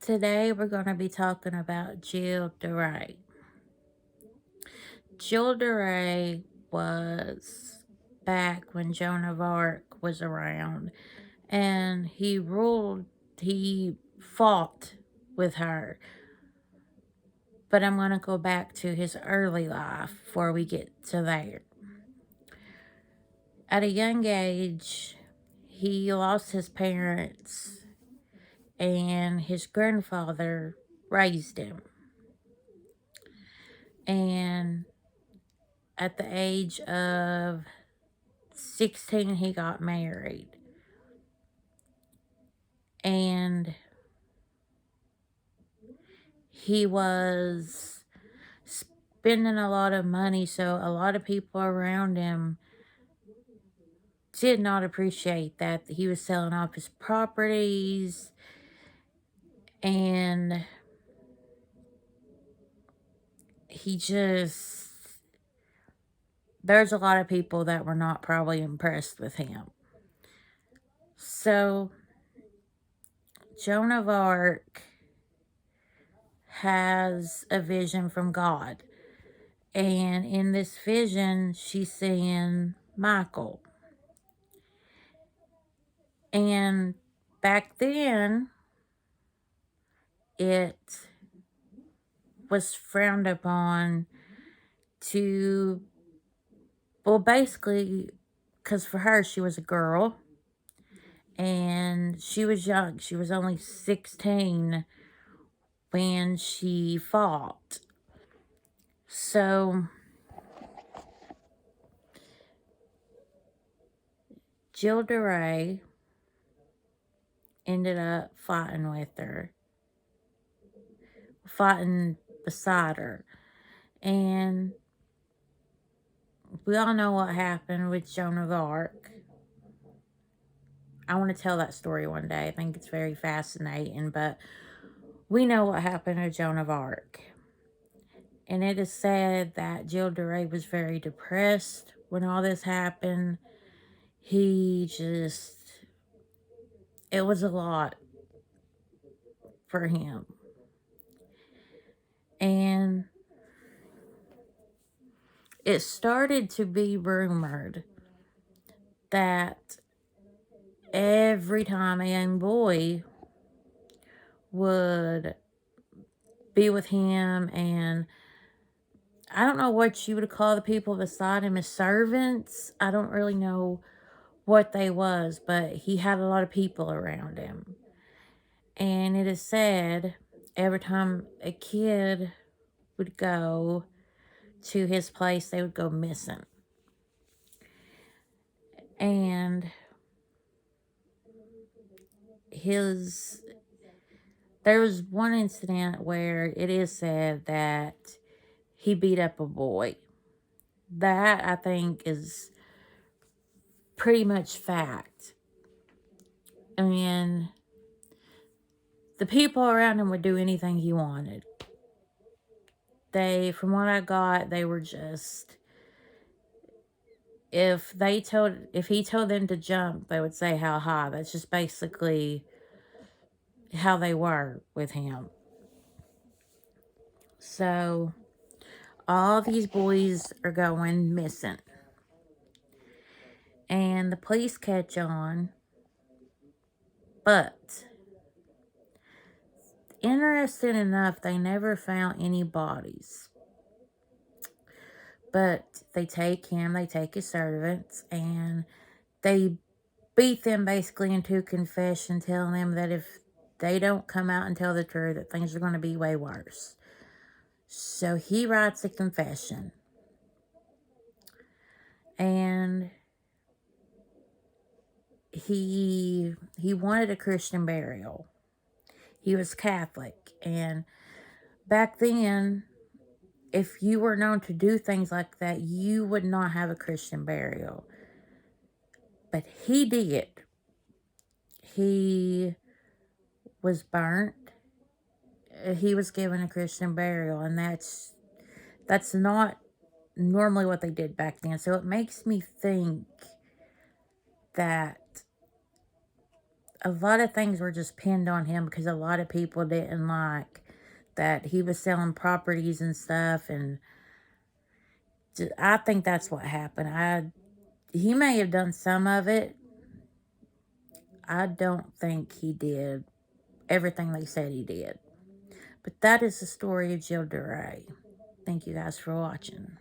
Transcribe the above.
Today we're going to be talking about Jill DeRay. Jill DeRay was back when Joan of Arc was around, and he fought with her. But I'm going to go back to his early life before we get to there. At a young age, he lost his parents, and his grandfather raised him. And at the age of 16, he got married. And he was spending a lot of money, so a lot of people around him did not appreciate that he was selling off his properties. And he just, there's a lot of people that were not probably impressed with him. So, Joan of Arc has a vision from God. And in this vision, she's seeing Michael. And back then, it was frowned upon to, well, basically, because for her, she was a girl and she was young. She was only 16 when she fought. So, Jill DeRay ended up fighting with her, fighting beside her. And we all know what happened with Joan of Arc. I want to tell that story one day. I think it's very fascinating, but we know what happened to Joan of Arc. And it is said that Jill DeRay was very depressed when all this happened. It was a lot for him. And it started to be rumored that every time a young boy would be with him, and I don't know what you would call the people beside him as servants. I don't really know what they was, but he had a lot of people around him. And it is said every time a kid would go to his place, they would go missing. And there was one incident where it is said that he beat up a boy. That, I think, is pretty much fact. I mean, the people around him would do anything he wanted. From what I got, they were just, if he told them to jump, they would say how high. That's just basically how they were with him. So, all these boys are going missing. And the police catch on. But, interesting enough, they never found any bodies. But they take his servants, and they beat them basically into a confession, telling them that if they don't come out and tell the truth, that things are going to be way worse. So he writes a confession. And he wanted a Christian burial. He was Catholic. And back then, if you were known to do things like that, you would not have a Christian burial. But he did. He was burnt. He was given a Christian burial, and that's not normally what they did back then. So it makes me think that a lot of things were just pinned on him because a lot of people didn't like that he was selling properties and stuff, and I think that's what happened. He may have done some of it. I don't think he did everything they said he did. But that is the story of Jill DeRay. Thank you guys for watching.